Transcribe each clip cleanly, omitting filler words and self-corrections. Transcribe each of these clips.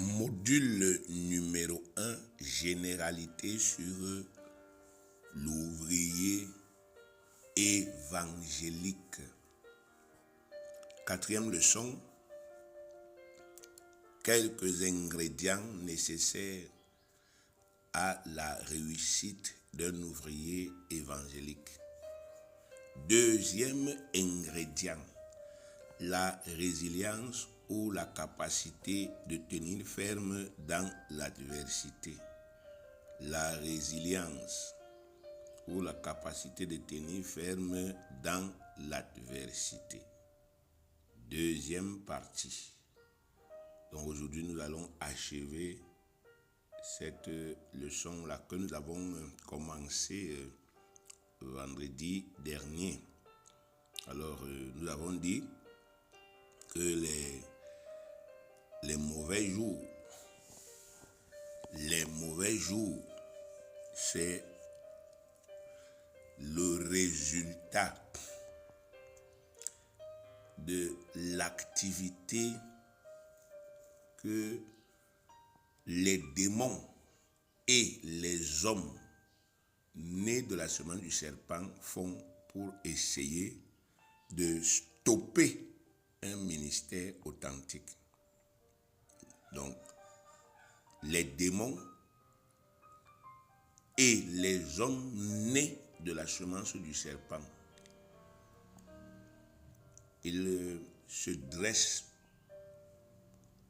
Module numéro 1, généralité sur l'ouvrier évangélique. Quatrième leçon, quelques ingrédients nécessaires à la réussite d'un ouvrier évangélique. Deuxième ingrédient, la résilience ou la capacité de tenir ferme dans l'adversité. La résilience ou la capacité de tenir ferme dans l'adversité. Deuxième partie. Donc aujourd'hui, nous allons achever cette leçon-là que nous avons commencé vendredi dernier. Alors, nous avons dit que les mauvais jours, c'est le résultat de l'activité que les démons et les hommes nés de la semence du serpent font pour essayer de stopper un ministère authentique. Donc, les démons et les hommes nés de la semence du serpent, ils se dressent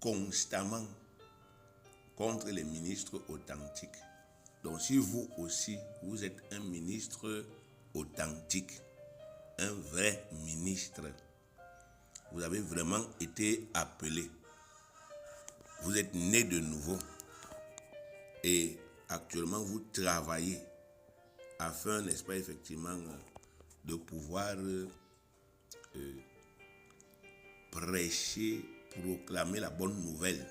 constamment contre les ministres authentiques. Donc, si vous aussi, vous êtes un ministre authentique, un vrai ministre, vous avez vraiment été appelé. Vous êtes né de nouveau et actuellement vous travaillez afin, n'est-ce pas, effectivement, de pouvoir prêcher, proclamer la bonne nouvelle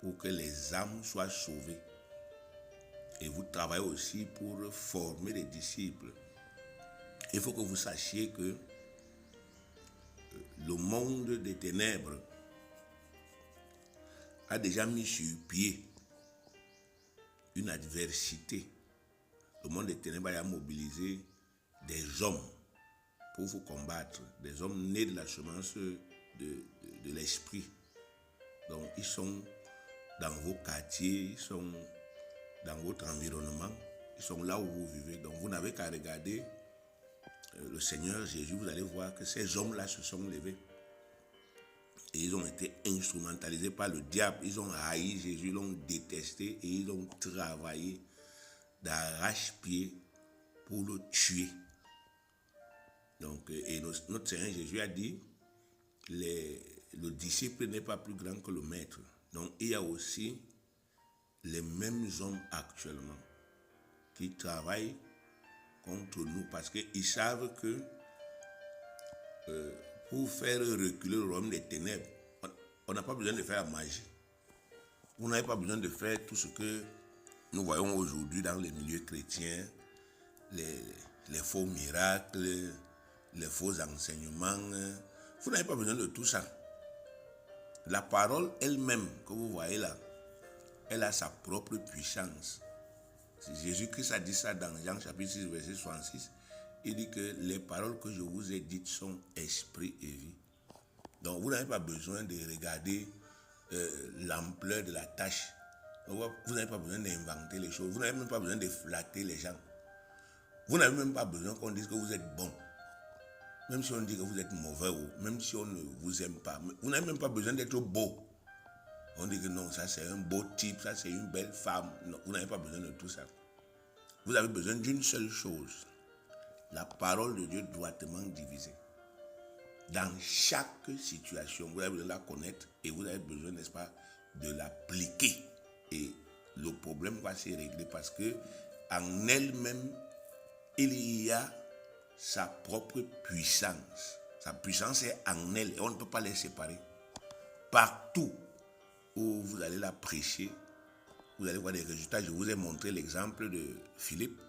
pour que les âmes soient sauvées. Et vous travaillez aussi pour former des disciples. Il faut que vous sachiez que le monde des ténèbres a déjà mis sur pied une adversité. Le monde des ténèbres a mobilisé des hommes pour vous combattre, des hommes nés de la semence de l'esprit. Donc ils sont dans vos quartiers, ils sont dans votre environnement, ils sont là où vous vivez. Donc vous n'avez qu'à regarder le Seigneur Jésus, vous allez voir que ces hommes-là se sont levés. Et ils ont été instrumentalisés par le diable. Ils ont haï Jésus, ils l'ont détesté et ils ont travaillé d'arrache-pied pour le tuer. Donc, et notre Seigneur Jésus a dit, le disciple n'est pas plus grand que le maître. Donc, il y a aussi les mêmes hommes actuellement qui travaillent contre nous parce qu'ils savent que pour faire reculer le royaume des ténèbres, on n'a pas besoin de faire la magie. Vous n'avez pas besoin de faire tout ce que nous voyons aujourd'hui dans les milieux chrétiens, les faux miracles, les faux enseignements. Vous n'avez pas besoin de tout ça. La parole elle-même que vous voyez là, elle a sa propre puissance. Jésus-Christ a dit ça dans Jean chapitre 6, verset 66. Il dit que les paroles que je vous ai dites sont esprit et vie. Donc vous n'avez pas besoin de regarder l'ampleur de la tâche. Vous n'avez pas besoin d'inventer les choses. Vous n'avez même pas besoin de flatter les gens. Vous n'avez même pas besoin qu'on dise que vous êtes bon. Même si on dit que vous êtes mauvais ou même si on ne vous aime pas. Vous n'avez même pas besoin d'être beau. On dit que non, ça c'est un beau type, ça c'est une belle femme. Non, vous n'avez pas besoin de tout ça. Vous avez besoin d'une seule chose. La parole de Dieu droitement divisée. Dans chaque situation, vous avez besoin de la connaître et vous avez besoin, n'est-ce pas, de l'appliquer. Et le problème va se régler parce que en elle-même, il y a sa propre puissance. Sa puissance est en elle et on ne peut pas les séparer. Partout où vous allez la prêcher, vous allez voir des résultats. Je vous ai montré l'exemple de Philippe.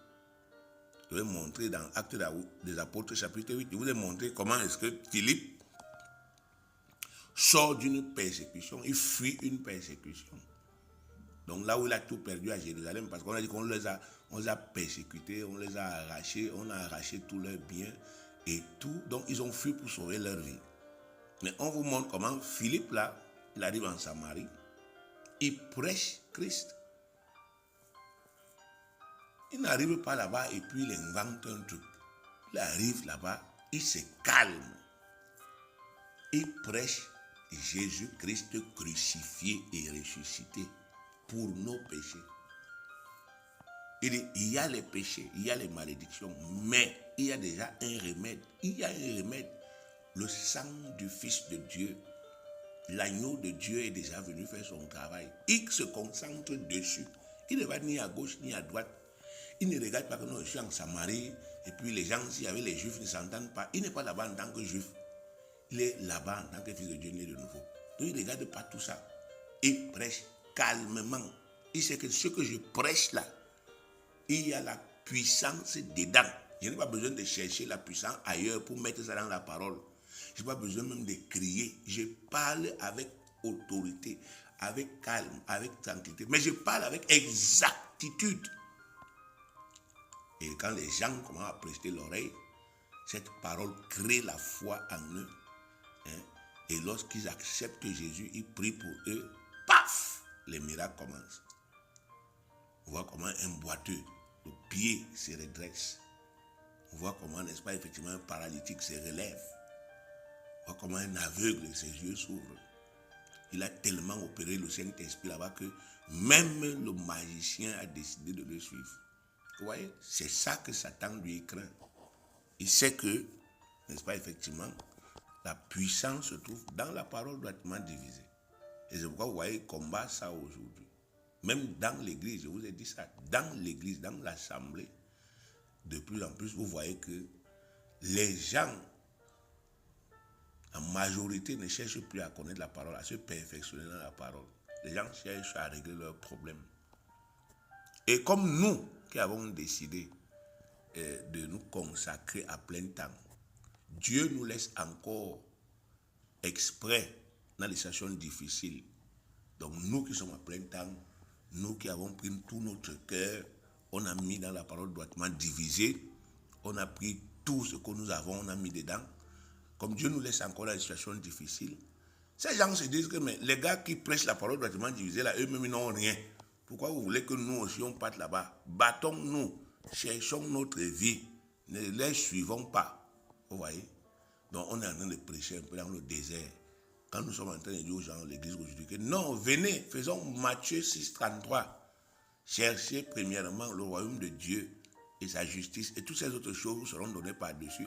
Je vous ai montré dans Actes des Apôtres chapitre 8. Je vous ai montré comment est-ce que Philippe, sort d'une persécution, il fuit une persécution. Donc là où il a tout perdu à Jérusalem, parce qu'on a dit qu'on les a persécutés, on les a arrachés, on a arraché tous leurs biens et tout. Donc ils ont fui pour sauver leur vie. Mais on vous montre comment Philippe, là, il arrive en Samarie, il prêche Christ. Il n'arrive pas là-bas et puis il invente un truc. Il arrive là-bas, il se calme. Il prêche Jésus-Christ crucifié et ressuscité pour nos péchés. Il dit, il y a les péchés, il y a les malédictions, mais il y a déjà un remède. Il y a un remède. Le sang du Fils de Dieu, l'agneau de Dieu est déjà venu faire son travail. Il se concentre dessus. Il ne va ni à gauche ni à droite. Il ne regarde pas que non, je suis en Samarie, et puis les gens, s'il y avait les Juifs, ne s'entendent pas. Il n'est pas là-bas en tant que Juif. Il est là-bas en tant que fils de Dieu né de nouveau. Donc il ne regarde pas tout ça. Il prêche calmement. Il sait que ce que je prêche là, il y a la puissance dedans. Je n'ai pas besoin de chercher la puissance ailleurs pour mettre ça dans la parole. Je n'ai pas besoin même de crier. Je parle avec autorité, avec calme, avec tranquillité. Mais je parle avec exactitude. Et quand les gens commencent à prêter l'oreille, cette parole crée la foi en eux. Et lorsqu'ils acceptent Jésus, ils prient pour eux, paf, les miracles commencent. On voit comment un boiteux, le pied se redresse. On voit comment, n'est-ce pas, effectivement, un paralytique se relève. On voit comment un aveugle, ses yeux s'ouvrent. Il a tellement opéré le Saint-Esprit là-bas que même le magicien a décidé de le suivre. Vous voyez, c'est ça que Satan lui craint. Il sait que, n'est-ce pas, effectivement, la puissance se trouve dans la parole droitement divisée. Et c'est pourquoi vous voyez, il combat ça aujourd'hui. Même dans l'église, je vous ai dit ça, dans l'église, dans l'assemblée, de plus en plus, vous voyez que les gens, en majorité, ne cherchent plus à connaître la parole, à se perfectionner dans la parole. Les gens cherchent à régler leurs problèmes. Et comme nous, qui avons décidé de nous consacrer à plein temps, Dieu nous laisse encore exprès dans les situations difficiles. Donc nous qui sommes à plein temps, nous qui avons pris tout notre cœur, on a mis dans la parole droitement divisée, on a pris tout ce que nous avons, on a mis dedans. Comme Dieu nous laisse encore dans les situations difficiles, ces gens se disent que mais les gars qui prêchent la parole droitement divisée, là, eux-mêmes ils n'ont rien. Pourquoi vous voulez que nous aussi on parte là-bas? Battons-nous, cherchons notre vie, ne les suivons pas. Vous voyez? Donc on est en train de prêcher un peu dans le désert. Quand nous sommes en train de dire aux gens de l'église aujourd'hui que non, venez, faisons Matthieu 6, 33. Cherchez premièrement le royaume de Dieu et sa justice et toutes ces autres choses vous seront données par-dessus.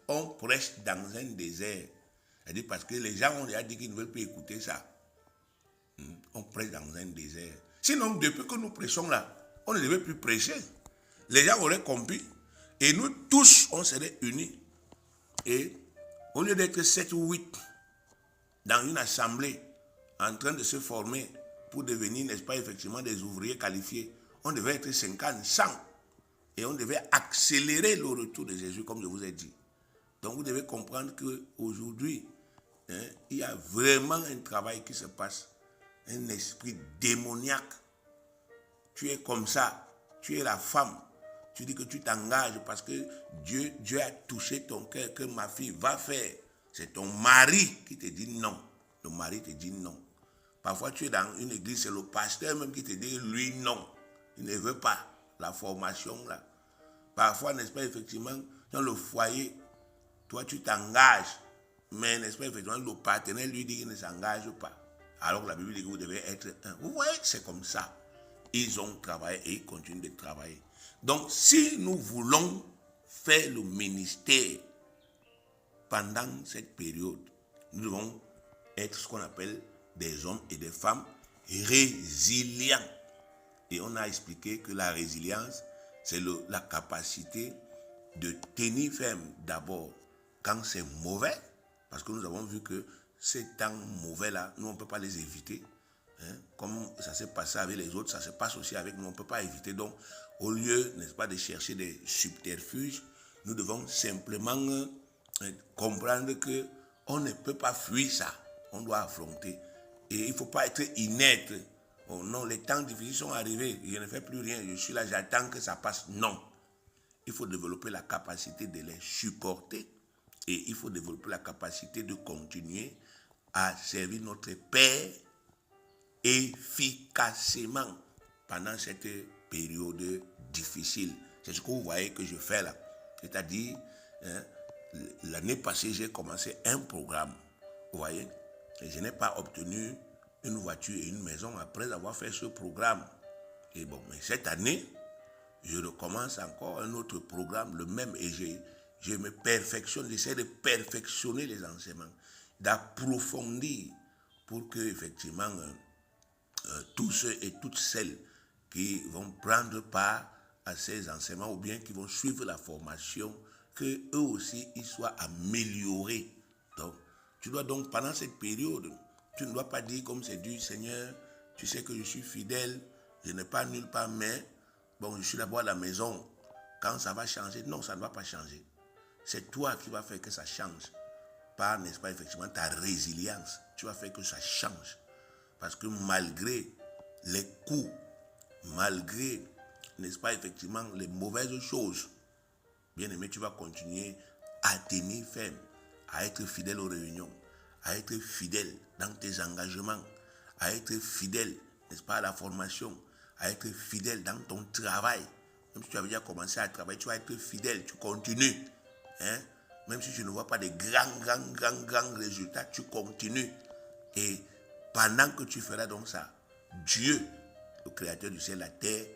On prêche dans un désert. C'est-à-dire parce que les gens ont déjà dit qu'ils ne veulent plus écouter ça. On prêche dans un désert. Sinon, depuis que nous prêchons là, on ne devait plus prêcher. Les gens auraient compris. Et nous tous, on serait unis. Et au lieu d'être 7 ou 8 dans une assemblée en train de se former pour devenir, n'est-ce pas, effectivement des ouvriers qualifiés, on devait être 50, 100. Et on devait accélérer le retour de Jésus, comme je vous ai dit. Donc vous devez comprendre qu'aujourd'hui, il y a vraiment un travail qui se passe. Un esprit démoniaque. Tu es comme ça. Tu es la femme. Tu dis que tu t'engages parce que Dieu a touché ton cœur, que ma fille va faire. C'est ton mari qui te dit non. Le mari te dit non. Parfois tu es dans une église, c'est le pasteur même qui te dit lui non. Il ne veut pas la formation là. Parfois, n'est-ce pas, effectivement, dans le foyer, toi tu t'engages. Mais n'est-ce pas, effectivement, le partenaire lui dit qu'il ne s'engage pas. Alors que la Bible dit que vous devez être un. Vous voyez, c'est comme ça. Ils ont travaillé et ils continuent de travailler. Donc, si nous voulons faire le ministère pendant cette période, nous devons être ce qu'on appelle des hommes et des femmes résilients. Et on a expliqué que la résilience, c'est la capacité de tenir ferme d'abord quand c'est mauvais, parce que nous avons vu que ces temps mauvais-là, nous on ne peut pas les éviter. Comme ça s'est passé avec les autres, ça se passe aussi avec nous, on ne peut pas éviter. Donc, au lieu, n'est-ce pas, de chercher des subterfuges, nous devons simplement comprendre qu'on ne peut pas fuir ça. on doit affronter. Et il ne faut pas être inerte. Oh non, les temps difficiles sont arrivés, je ne fais plus rien, je suis là, j'attends que ça passe. Non. Il faut développer la capacité de les supporter et il faut développer la capacité de continuer à servir notre Père efficacement pendant cette période difficile. C'est ce que vous voyez que je fais là. C'est-à-dire, l'année passée, j'ai commencé un programme. Vous voyez, et je n'ai pas obtenu une voiture et une maison après avoir fait ce programme. Et bon, mais cette année, je recommence encore un autre programme, le même, et je me perfectionne, j'essaie de perfectionner les enseignements, d'approfondir pour que, effectivement, tous ceux et toutes celles qui vont prendre part à ces enseignements ou bien qui vont suivre la formation, que eux aussi, ils soient améliorés. Donc, tu dois donc, pendant cette période, tu ne dois pas dire comme c'est du Seigneur, tu sais que je suis fidèle, je n'ai pas nulle part, mais bon, je suis d'abord à la maison. Quand ça va changer, non, ça ne va pas changer. C'est toi qui vas faire que ça change. Par, n'est-ce pas, effectivement, ta résilience. Tu vas faire que ça change. Parce que malgré les coups, malgré, n'est-ce pas, effectivement, les mauvaises choses, bien aimé, tu vas continuer à tenir ferme, à être fidèle aux réunions, à être fidèle dans tes engagements, à être fidèle, n'est-ce pas, à la formation, à être fidèle dans ton travail. Même si tu avais déjà commencé à travailler, tu vas être fidèle, tu continues. Hein? Même si tu ne vois pas de grands résultats, tu continues. Et pendant que tu feras donc ça, Dieu, le créateur du ciel et de la terre,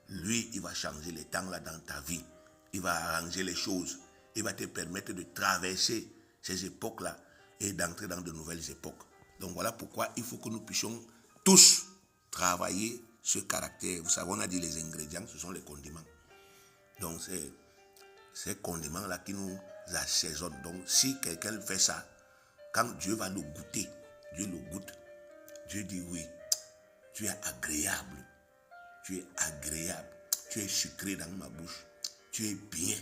lui, il va changer les temps là dans ta vie. Il va arranger les choses. Il va te permettre de traverser ces époques-là et d'entrer dans de nouvelles époques. Donc voilà pourquoi il faut que nous puissions tous travailler ce caractère. Vous savez, on a dit les ingrédients, ce sont les condiments. Donc c'est ces condiments-là qui nous assaisonnent. Donc si quelqu'un fait ça, quand Dieu va le goûter, Dieu le goûte, Dieu dit oui, tu es agréable, tu es agréable, tu es sucré dans ma bouche, tu es bien.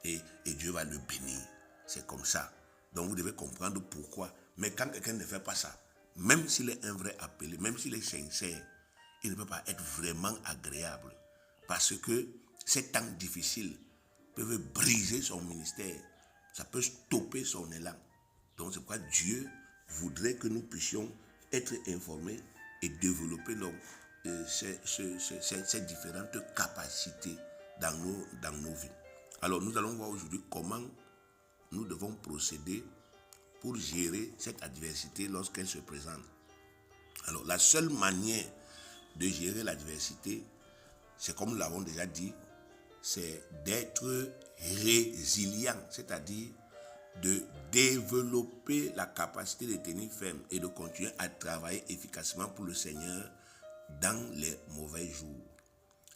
Et Dieu va le bénir. C'est comme ça. Donc vous devez comprendre pourquoi. Mais quand quelqu'un ne fait pas ça, même s'il est un vrai appelé, même s'il est sincère, il ne peut pas être vraiment agréable. Parce que ces temps difficiles peuvent briser son ministère. Ça peut stopper son élan. Donc c'est pourquoi Dieu voudrait que nous puissions être informés et développer ces différentes capacités dans nos vies. Alors nous allons voir aujourd'hui comment nous devons procéder pour gérer cette adversité lorsqu'elle se présente. Alors la seule manière de gérer l'adversité, c'est comme nous l'avons déjà dit, c'est d'être résilient, c'est-à-dire de développer la capacité de tenir ferme et de continuer à travailler efficacement pour le Seigneur dans les mauvais jours.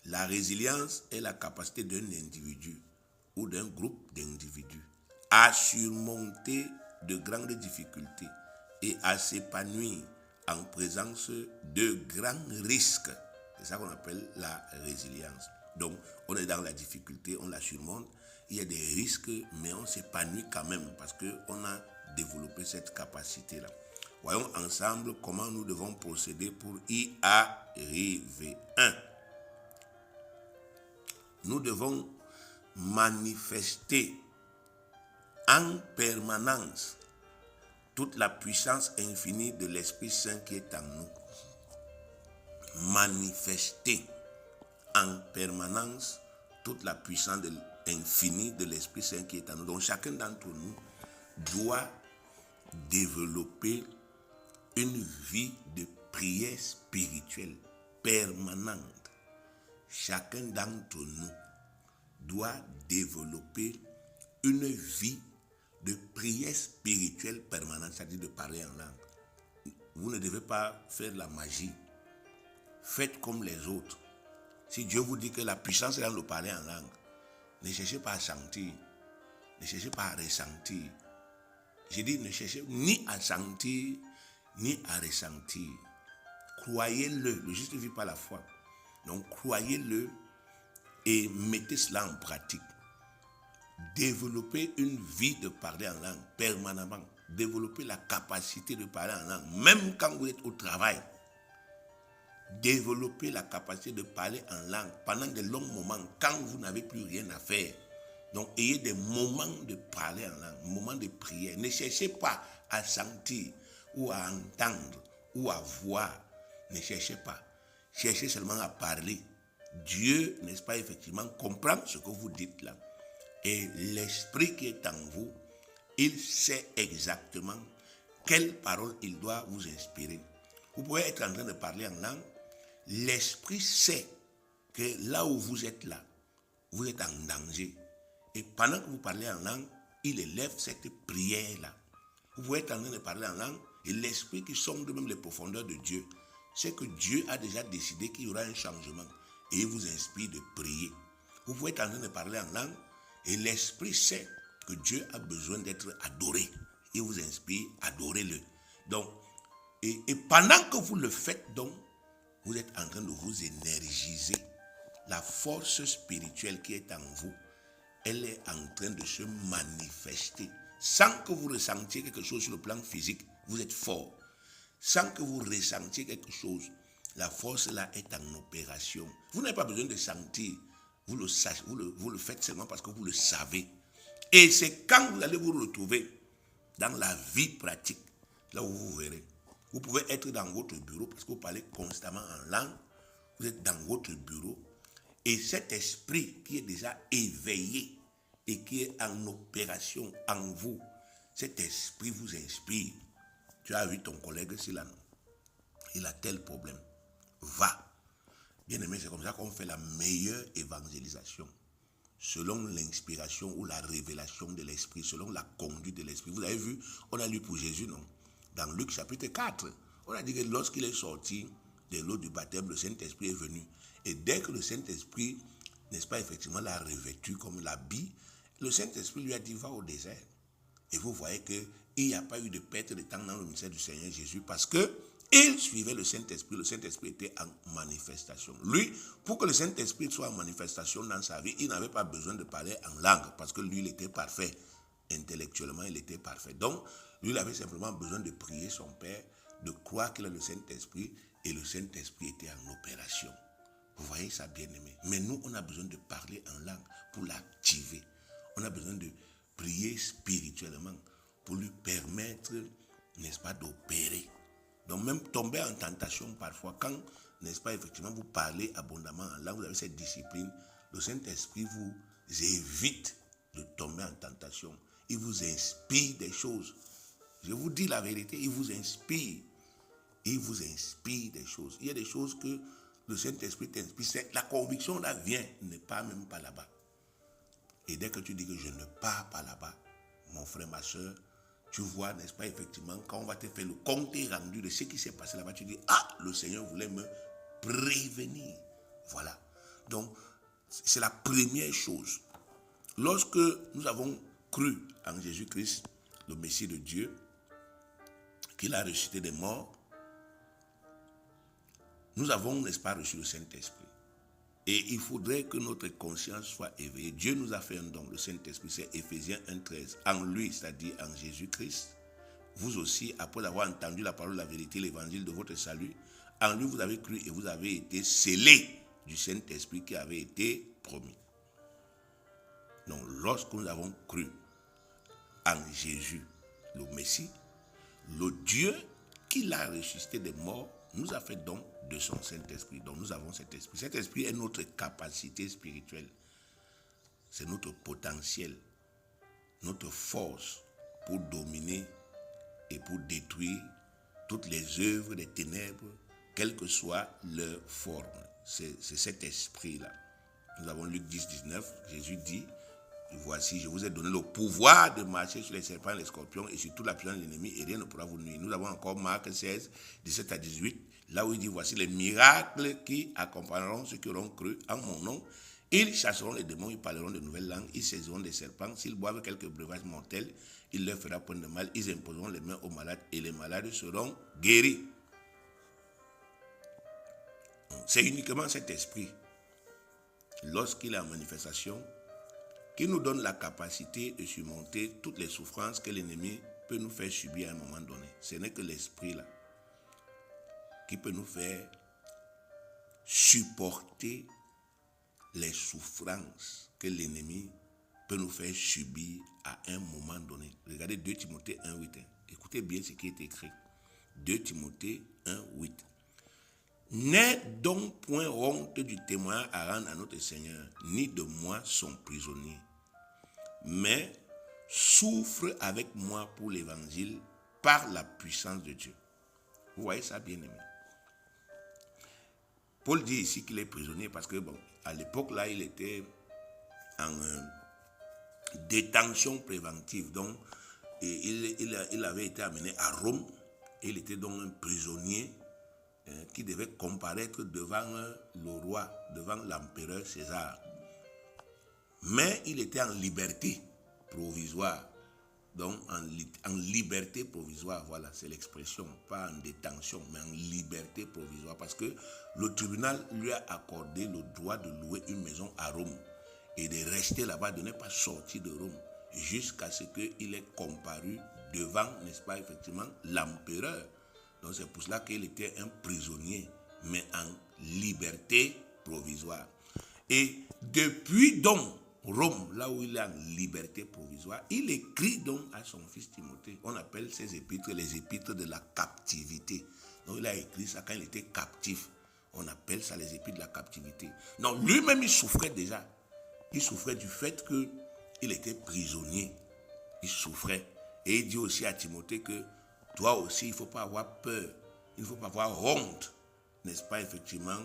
La résilience est la capacité d'un individu ou d'un groupe d'individus à surmonter de grandes difficultés et à s'épanouir en présence de grands risques. C'est ça qu'on appelle la résilience. Donc, on est dans la difficulté, on la surmonte, il y a des risques, mais on s'épanouit quand même parce qu'on a développé cette capacité-là. Voyons ensemble comment nous devons procéder pour y arriver. 1. Nous devons manifester en permanence toute la puissance infinie de l'Esprit Saint qui est en nous. Manifester en permanence toute la puissance infinie de l'Esprit Saint qui est en nous. Donc chacun d'entre nous doit développer une vie de prière spirituelle permanente. Chacun d'entre nous doit développer une vie de prière spirituelle permanente, c'est-à-dire de parler en langue. Vous ne devez pas faire la magie. Faites comme les autres. Si Dieu vous dit que la puissance est dans le parler en langue, ne cherchez pas à sentir, ne cherchez pas à ressentir. J'ai dit ne cherchez ni à sentir, ni à ressentir. Croyez-le, le juste ne vit pas la foi. Donc croyez-le et mettez cela en pratique. Développez une vie de parler en langue permanemment. développez la capacité de parler en langue, même quand vous êtes au travail. Développez la capacité de parler en langue pendant de longs moments, quand vous n'avez plus rien à faire. Donc, ayez des moments de parler en langue, moments de prière. Ne cherchez pas à sentir ou à entendre ou à voir. Ne cherchez pas. Cherchez seulement à parler. Dieu, n'est-ce pas, effectivement, comprend ce que vous dites là. Et l'esprit qui est en vous, il sait exactement quelle parole il doit vous inspirer. Vous pouvez être en train de parler en langue. L'esprit sait que là où vous êtes là, vous êtes en danger. Et pendant que vous parlez en langue, il élève cette prière-là. Vous pouvez être en train de parler en langue et l'esprit qui sonde même les profondeurs de Dieu, c'est que Dieu a déjà décidé qu'il y aura un changement et il vous inspire de prier. Vous pouvez être en train de parler en langue et l'esprit sait que Dieu a besoin d'être adoré. Il vous inspire, adorez-le. Donc, et pendant que vous le faites, donc, vous êtes en train de vous énergiser. La force spirituelle qui est en vous, elle est en train de se manifester. Sans que vous ressentiez quelque chose sur le plan physique, vous êtes fort. Sans que vous ressentiez quelque chose, la force là est en opération. Vous n'avez pas besoin de sentir. Vous le faites seulement parce que vous le savez. Et c'est quand vous allez vous retrouver dans la vie pratique, là où vous verrez. Vous pouvez être dans votre bureau parce que vous parlez constamment en langue. Vous êtes dans votre bureau. Et cet esprit qui est déjà éveillé et qui est en opération en vous, cet esprit vous inspire. Tu as vu ton collègue, il a tel problème. Va. Bien aimé, c'est comme ça qu'on fait la meilleure évangélisation. Selon l'inspiration ou la révélation de l'esprit, selon la conduite de l'esprit. Vous avez vu, on a lu pour Jésus, non? Dans Luc chapitre 4, on a dit que lorsqu'il est sorti de l'eau du baptême, le Saint-Esprit est venu. Et dès que le Saint-Esprit, n'est-ce pas, effectivement, l'a revêtu comme l'habit, le Saint-Esprit lui a dit, va au désert. Et vous voyez qu'il n'y a pas eu de perte de temps dans le ministère du Seigneur Jésus parce qu'il suivait le Saint-Esprit. Le Saint-Esprit était en manifestation. Lui, pour que le Saint-Esprit soit en manifestation dans sa vie, il n'avait pas besoin de parler en langue parce que lui, il était parfait. Intellectuellement, il était parfait. Donc, lui, il avait simplement besoin de prier son Père, de croire qu'il a le Saint-Esprit et le Saint-Esprit était en opération. Vous voyez ça, bien aimé. Mais nous, on a besoin de parler en langue pour l'activer. On a besoin de prier spirituellement pour lui permettre, n'est-ce pas, d'opérer. Donc même tomber en tentation parfois, quand, n'est-ce pas, effectivement, vous parlez abondamment en langue, vous avez cette discipline, le Saint-Esprit vous évite de tomber en tentation. Il vous inspire des choses. Je vous dis la vérité, il vous inspire. Il vous inspire des choses. Il y a des choses que le Saint-Esprit t'inspire. La conviction là vient, n'est pas même pas là-bas. Et dès que tu dis que je ne pars pas là-bas, mon frère, ma soeur, tu vois, n'est-ce pas, effectivement, quand on va te faire le compte rendu de ce qui s'est passé là-bas, tu dis, ah, le Seigneur voulait me prévenir. Voilà. Donc, c'est la première chose. Lorsque nous avons cru en Jésus-Christ, le Messie de Dieu, qu'il a ressuscité des morts, nous avons, n'est-ce pas, reçu le Saint-Esprit. Et il faudrait que notre conscience soit éveillée. Dieu nous a fait un don, le Saint-Esprit, c'est Éphésiens 1,13. En lui, c'est-à-dire en Jésus-Christ, vous aussi, après avoir entendu la parole de la vérité, l'évangile de votre salut, en lui vous avez cru et vous avez été scellés du Saint-Esprit qui avait été promis. Donc, lorsque nous avons cru en Jésus, le Messie, le Dieu qui l'a ressuscité des morts, nous a fait don de son Saint-Esprit. Donc nous avons cet esprit. Cet esprit est notre capacité spirituelle. C'est notre potentiel, notre force pour dominer et pour détruire toutes les œuvres des ténèbres, quelle que soit leur forme. C'est cet esprit-là. Nous avons Luc 10, 19, Jésus dit, voici, je vous ai donné le pouvoir de marcher sur les serpents et les scorpions et sur toute la puissance de l'ennemi et rien ne pourra vous nuire. Nous avons encore Marc 16, 17 à 18, là où il dit, voici les miracles qui accompagneront ceux qui auront cru en mon nom. Ils chasseront les démons, ils parleront de nouvelles langues, ils saisiront des serpents. S'ils boivent quelques breuvages mortels, il leur fera point de mal. Ils imposeront les mains aux malades et les malades seront guéris. C'est uniquement cet esprit, lorsqu'il est en manifestation, qui nous donne la capacité de surmonter toutes les souffrances que l'ennemi peut nous faire subir à un moment donné. Ce n'est que l'esprit là qui peut nous faire supporter les souffrances que l'ennemi peut nous faire subir à un moment donné. Regardez 2 Timothée 1,8. Écoutez bien ce qui est écrit. 2 Timothée 1,8. N'aie donc point honte du témoignage à rendre à notre Seigneur, ni de moi son prisonnier, mais souffre avec moi pour l'évangile par la puissance de Dieu. Vous voyez ça, bien-aimé? Paul dit ici qu'il est prisonnier parce que, bon, à l'époque là, il était en détention préventive. Donc, il avait été amené à Rome. Et il était donc un prisonnier qui devait comparaître devant le roi, devant l'empereur César. Mais il était en liberté provisoire. Donc, en liberté provisoire, voilà, c'est l'expression, pas en détention, mais en liberté provisoire, parce que le tribunal lui a accordé le droit de louer une maison à Rome et de rester là-bas, de ne pas sortir de Rome, jusqu'à ce qu'il ait comparu devant, n'est-ce pas, effectivement, l'empereur. Donc, c'est pour cela qu'il était un prisonnier, mais en liberté provisoire. Et depuis donc Rome, là où il est en liberté provisoire, il écrit donc à son fils Timothée. On appelle ces épîtres les épîtres de la captivité. Donc il a écrit ça quand il était captif. On appelle ça les épîtres de la captivité. Non, lui-même il souffrait déjà. Il souffrait du fait qu'il était prisonnier. Il souffrait. Et il dit aussi à Timothée que toi aussi, il ne faut pas avoir peur. Il ne faut pas avoir honte. N'est-ce pas effectivement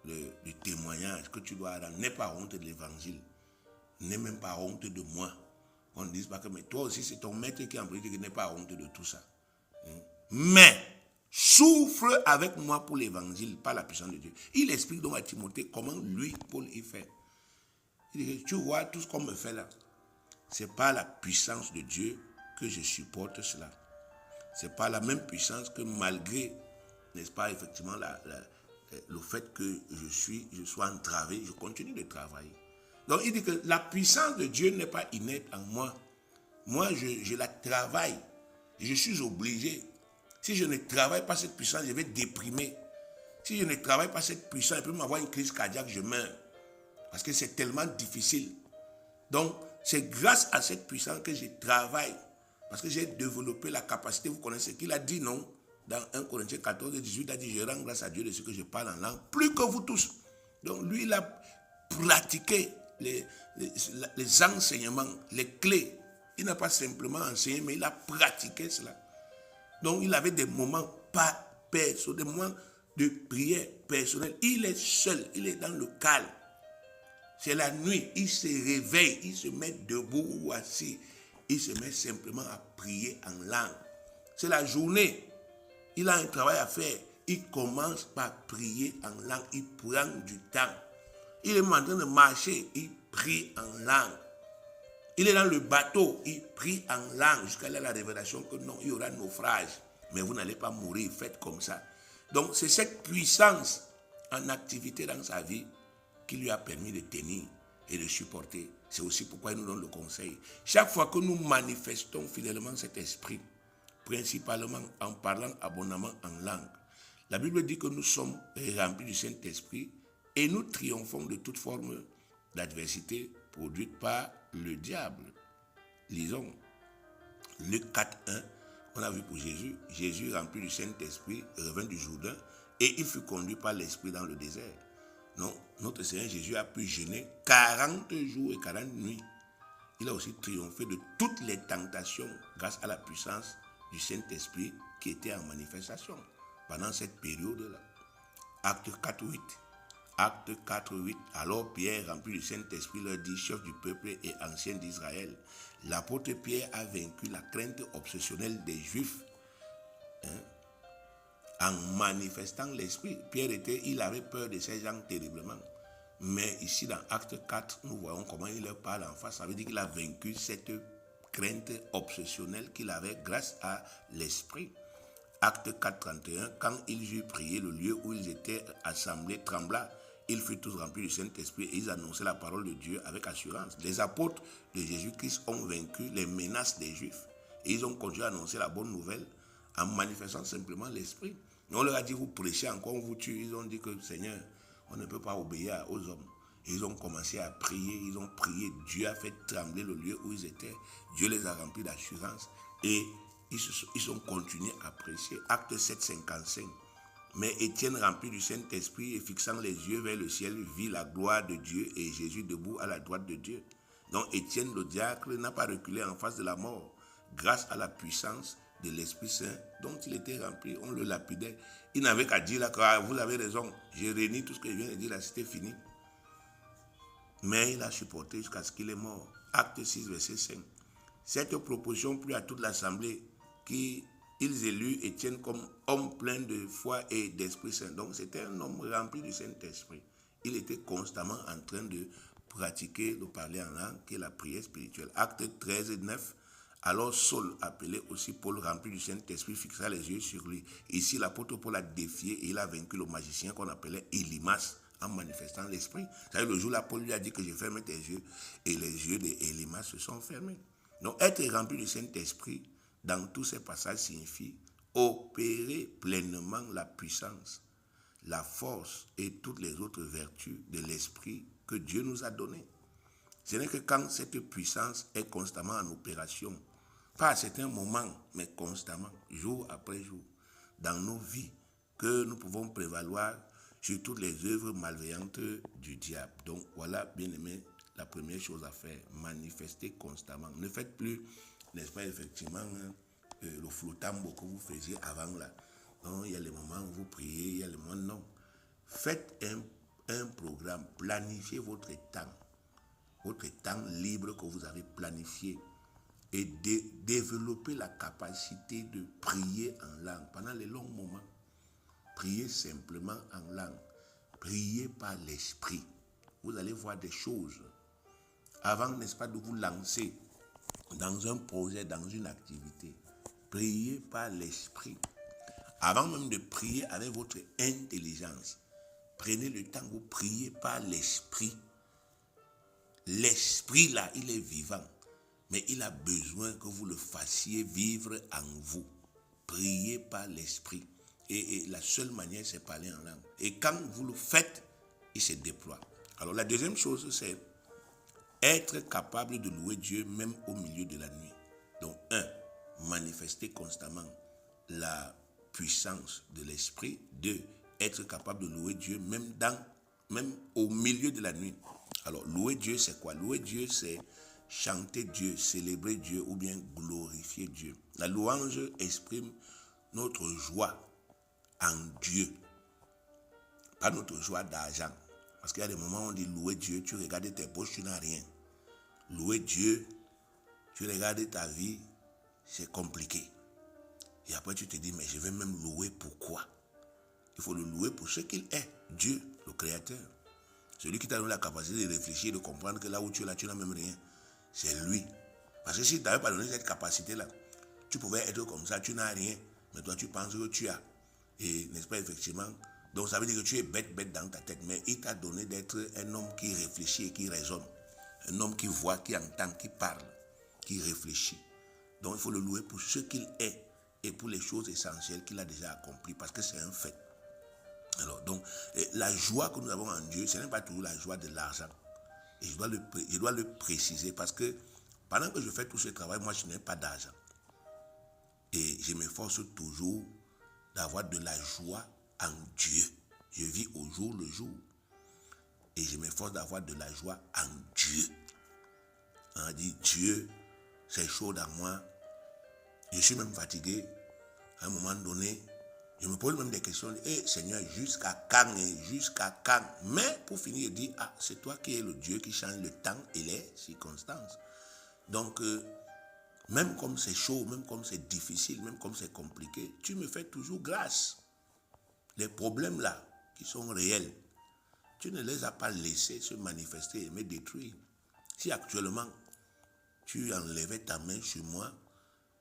le témoignage que tu dois rendre. N'aie pas honte de l'évangile. N'aie même pas honte de moi. On ne dise pas que mais toi aussi c'est ton maître qui est en politique, n'aie pas honte de tout ça. Mais souffre avec moi pour l'évangile, par la puissance de Dieu. Il explique donc à Timothée comment lui, Paul, il fait. Il dit, tu vois tout ce qu'on me fait là. C'est pas la puissance de Dieu que je supporte cela. C'est pas la même puissance que malgré, n'est-ce pas, effectivement, le fait que je sois entravé, je continue de travailler. Donc il dit que la puissance de Dieu n'est pas inerte en moi. Moi, je la travaille. Je suis obligé. Si je ne travaille pas cette puissance, je vais déprimer. Si je ne travaille pas cette puissance, il peut m'avoir une crise cardiaque, je meurs. Parce que c'est tellement difficile. Donc, c'est grâce à cette puissance que je travaille. Parce que j'ai développé la capacité, vous connaissez ce qu'il a dit, non? Dans 1 Corinthiens 14, 18, il a dit, je rends grâce à Dieu de ce que je parle en langue, plus que vous tous. Donc, lui, il a pratiqué les enseignements, les clés. Il n'a pas simplement enseigné, mais il a pratiqué cela. Donc, il avait des moments pas personnels, des moments de prière personnelle. Il est seul, il est dans le calme. C'est la nuit, il se réveille, il se met debout ou assis. Il se met simplement à prier en langue. C'est la journée. Il a un travail à faire. Il commence par prier en langue. Il prend du temps. Il est en train de marcher. Il prie en langue. Il est dans le bateau. Il prie en langue jusqu'à la révélation que non, il y aura naufrage. Mais vous n'allez pas mourir. Faites comme ça. Donc c'est cette puissance en activité dans sa vie qui lui a permis de tenir et de supporter. C'est aussi pourquoi il nous donne le conseil. Chaque fois que nous manifestons fidèlement cet esprit, principalement en parlant abondamment en langue, la Bible dit que nous sommes remplis du Saint-Esprit et nous triomphons de toute forme d'adversité produite par le diable. Lisons Luc 4:1. On a vu pour Jésus. Jésus, rempli du Saint-Esprit, revint du Jourdain et il fut conduit par l'Esprit dans le désert. Non, notre Seigneur Jésus a pu jeûner 40 jours et 40 nuits. Il a aussi triomphé de toutes les tentations grâce à la puissance du Saint-Esprit qui était en manifestation pendant cette période-là. Acte 4:8. Acte 4:8. Alors Pierre, rempli du Saint-Esprit, leur dit, chef du peuple et ancien d'Israël, l'apôtre Pierre a vaincu la crainte obsessionnelle des Juifs. En manifestant l'esprit. Pierre il avait peur de ces gens terriblement. Mais ici dans Acte 4, nous voyons comment il leur parle en face. Ça veut dire qu'il a vaincu cette crainte obsessionnelle qu'il avait grâce à l'esprit. Acte 4:31, quand ils eurent prié, le lieu où ils étaient assemblés trembla. Ils furent tous remplis du Saint-Esprit et ils annonçaient la parole de Dieu avec assurance. Les apôtres de Jésus-Christ ont vaincu les menaces des Juifs Et ils ont continué à annoncer la bonne nouvelle en manifestant simplement l'esprit. Et on leur a dit, vous prêchez encore, on vous tue. Ils ont dit que, Seigneur, on ne peut pas obéir aux hommes. Et ils ont commencé à prier, ils ont prié. Dieu a fait trembler le lieu où ils étaient. Dieu les a remplis d'assurance. Et ils ont continué à prêcher. Acte 7, 55. Mais Étienne, rempli du Saint-Esprit et fixant les yeux vers le ciel, vit la gloire de Dieu et Jésus debout à la droite de Dieu. Donc Étienne, le diacre, n'a pas reculé en face de la mort. Grâce à la puissance de l'Esprit Saint dont il était rempli, on le lapidait. Il n'avait qu'à dire là que vous avez raison, j'ai réuni tout ce que je viens de dire là, c'était fini. Mais il a supporté jusqu'à ce qu'il est mort. Acte 6, verset 5. Cette proposition plut à toute l'assemblée qui ils élus Étienne comme homme plein de foi et d'Esprit Saint. Donc c'était un homme rempli du Saint-Esprit. Il était constamment en train de pratiquer le parler en langue, qui est la prière spirituelle. Acte 13, 9. Alors Saul, appelé aussi Paul, rempli du Saint-Esprit, fixa les yeux sur lui. Ici, l'apôtre Paul a défié et il a vaincu le magicien qu'on appelait Élimas en manifestant l'esprit. C'est-à-dire le jour-là, Paul lui a dit que je ferme tes yeux et les yeux d'Élimas se sont fermés. Donc être rempli du Saint-Esprit dans tous ces passages signifie opérer pleinement la puissance, la force et toutes les autres vertus de l'esprit que Dieu nous a donné. Ce n'est que quand cette puissance est constamment en opération, pas à certains moments, mais constamment, jour après jour, dans nos vies, que nous pouvons prévaloir sur toutes les œuvres malveillantes du diable. Donc voilà, bien aimé, la première chose à faire, manifester constamment. Ne faites plus, n'est-ce pas, effectivement, le flottambo que vous faisiez avant là. Non, il y a les moments où vous priez, il y a les moments, non. Faites un programme, planifiez votre temps libre que vous avez planifié et développez la capacité de prier en langue pendant les longs moments. Priez simplement en langue. Priez par l'esprit. Vous allez voir des choses. Avant, n'est-ce pas, de vous lancer dans un projet, dans une activité, priez par l'esprit. Avant même de prier avec votre intelligence, prenez le temps, vous priez par l'esprit. L'esprit là, il est vivant, mais il a besoin que vous le fassiez vivre en vous. Priez par l'esprit. Et la seule manière, c'est parler en langue. Et quand vous le faites, il se déploie. Alors la deuxième chose, c'est être capable de louer Dieu même au milieu de la nuit. Donc, manifester constamment la puissance de l'esprit. 2, être capable de louer Dieu même au milieu de la nuit. Alors, louer Dieu, c'est quoi? Louer Dieu, c'est chanter Dieu, célébrer Dieu ou bien glorifier Dieu. La louange exprime notre joie en Dieu, pas notre joie d'argent. Parce qu'il y a des moments où on dit louer Dieu, tu regardes tes poches, tu n'as rien. Louer Dieu, tu regardes ta vie, c'est compliqué. Et après tu te dis, mais je vais même louer pourquoi? Il faut le louer pour ce qu'il est, Dieu, le Créateur. Celui qui t'a donné la capacité de réfléchir, de comprendre que là où tu es là, tu n'as même rien. C'est lui. Parce que si tu n'avais pas donné cette capacité-là, tu pouvais être comme ça, tu n'as rien, mais toi tu penses que tu as. Et n'est-ce pas, effectivement, donc ça veut dire que tu es bête dans ta tête, mais il t'a donné d'être un homme qui réfléchit et qui raisonne. Un homme qui voit, qui entend, qui parle, qui réfléchit. Donc il faut le louer pour ce qu'il est et pour les choses essentielles qu'il a déjà accomplies, parce que c'est un fait. Alors donc, la joie que nous avons en Dieu, ce n'est pas toujours la joie de l'argent. Et je dois le préciser, parce que pendant que je fais tout ce travail, moi je n'ai pas d'argent. Et je m'efforce toujours d'avoir de la joie en Dieu. Je vis au jour le jour. Et je m'efforce d'avoir de la joie en Dieu. On dit, Dieu, c'est chaud dans moi. Je suis même fatigué. À un moment donné, je me pose même des questions. Seigneur, jusqu'à quand et jusqu'à quand? Mais pour finir, je dis, c'est toi qui es le Dieu qui change le temps et les circonstances. Donc, même comme c'est chaud, même comme c'est difficile, même comme c'est compliqué, tu me fais toujours grâce. Les problèmes là, qui sont réels, tu ne les as pas laissés se manifester et me détruire. Si actuellement, tu enlevais ta main sur moi,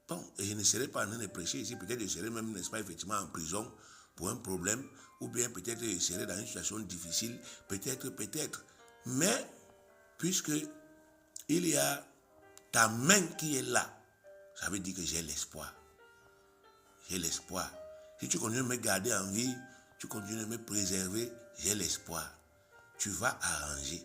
bon, et je ne serais pas en train de prêcher ici, peut-être je serais même, n'est-ce pas, effectivement en prison pour un problème, ou bien peut-être je serais dans une situation difficile, peut-être. Mais, puisque il y a ta main qui est là, ça veut dire que j'ai l'espoir. J'ai l'espoir. Si tu continues de me garder en vie, tu continues de me préserver, j'ai l'espoir. Tu vas arranger.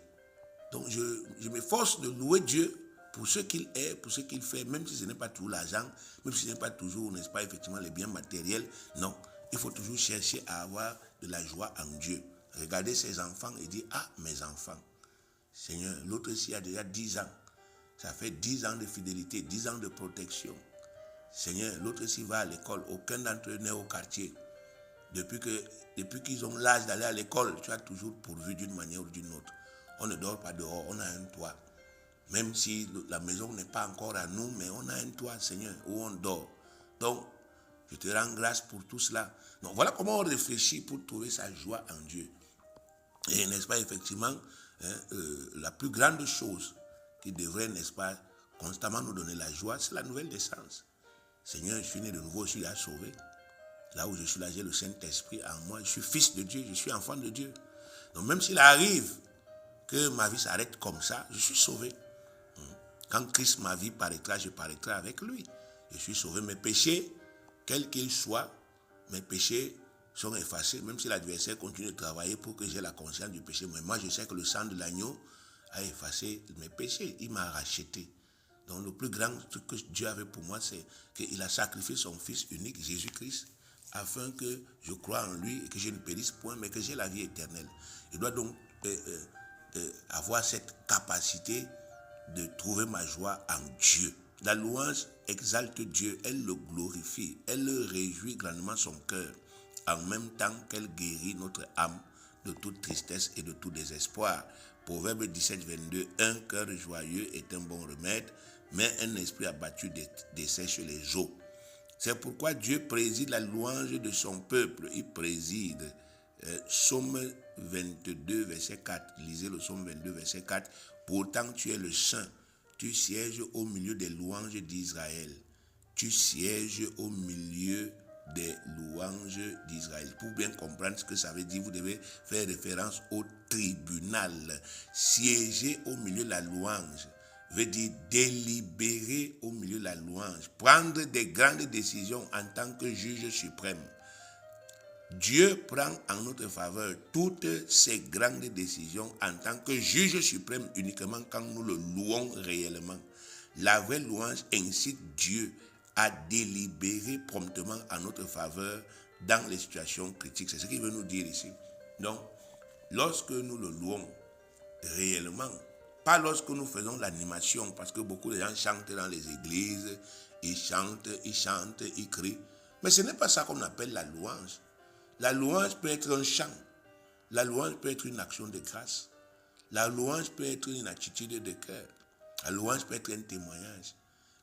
Donc je m'efforce de louer Dieu pour ce qu'il est, pour ce qu'il fait, même si ce n'est pas toujours l'argent, même si ce n'est pas toujours, n'est-ce pas, effectivement, les biens matériels. Non, il faut toujours chercher à avoir de la joie en Dieu. Regardez ses enfants et dire, ah, mes enfants. Seigneur, l'autre ici a déjà 10 ans. Ça fait 10 ans de fidélité, 10 ans de protection. Seigneur, l'autre ici va à l'école. Aucun d'entre eux n'est au quartier. Depuis qu'ils ont l'âge d'aller à l'école, tu as toujours pourvu d'une manière ou d'une autre. On ne dort pas dehors, on a un toit. Même si la maison n'est pas encore à nous, mais on a un toit, Seigneur, où on dort. Donc, je te rends grâce pour tout cela. Donc, voilà comment on réfléchit pour trouver sa joie en Dieu. Et n'est-ce pas, effectivement, la plus grande chose qui devrait, n'est-ce pas, constamment nous donner la joie, c'est la nouvelle naissance. Seigneur, je suis né de nouveau, je suis là sauvé. Là où je suis là, j'ai le Saint-Esprit en moi. Je suis fils de Dieu, je suis enfant de Dieu. Donc même s'il arrive que ma vie s'arrête comme ça, je suis sauvé. Quand Christ, ma vie, paraîtra, je paraîtrai avec lui. Je suis sauvé. Mes péchés, quels qu'ils soient, mes péchés sont effacés. Même si l'adversaire continue de travailler pour que j'ai la conscience du péché. Mais moi, je sais que le sang de l'agneau a effacé mes péchés. Il m'a racheté. Donc le plus grand truc que Dieu avait pour moi, c'est qu'il a sacrifié son Fils unique, Jésus-Christ, afin que je croie en lui et que je ne périsse point, mais que j'ai la vie éternelle. Je dois donc avoir cette capacité de trouver ma joie en Dieu. La louange exalte Dieu, elle le glorifie, elle le réjouit grandement son cœur, en même temps qu'elle guérit notre âme de toute tristesse et de tout désespoir. Proverbe 17, 22, un cœur joyeux est un bon remède, mais un esprit abattu dessèche les os. C'est pourquoi Dieu préside la louange de son peuple. Il préside. Psaume 22, verset 4. Lisez le psaume 22, verset 4. Pourtant tu es le saint. Tu sièges au milieu des louanges d'Israël. Tu sièges au milieu des louanges d'Israël. Pour bien comprendre ce que ça veut dire, vous devez faire référence au tribunal. Siéger au milieu de la louange veut dire délibérer au milieu de la louange, prendre des grandes décisions en tant que juge suprême. Dieu prend en notre faveur toutes ces grandes décisions en tant que juge suprême uniquement quand nous le louons réellement. La vraie louange incite Dieu à délibérer promptement en notre faveur dans les situations critiques. C'est ce qu'il veut nous dire ici. Donc, lorsque nous le louons réellement, pas lorsque nous faisons l'animation, parce que beaucoup de gens chantent dans les églises, ils chantent, ils crient. Mais ce n'est pas ça qu'on appelle la louange. La louange peut être un chant. La louange peut être une action de grâce. La louange peut être une attitude de cœur. La louange peut être un témoignage.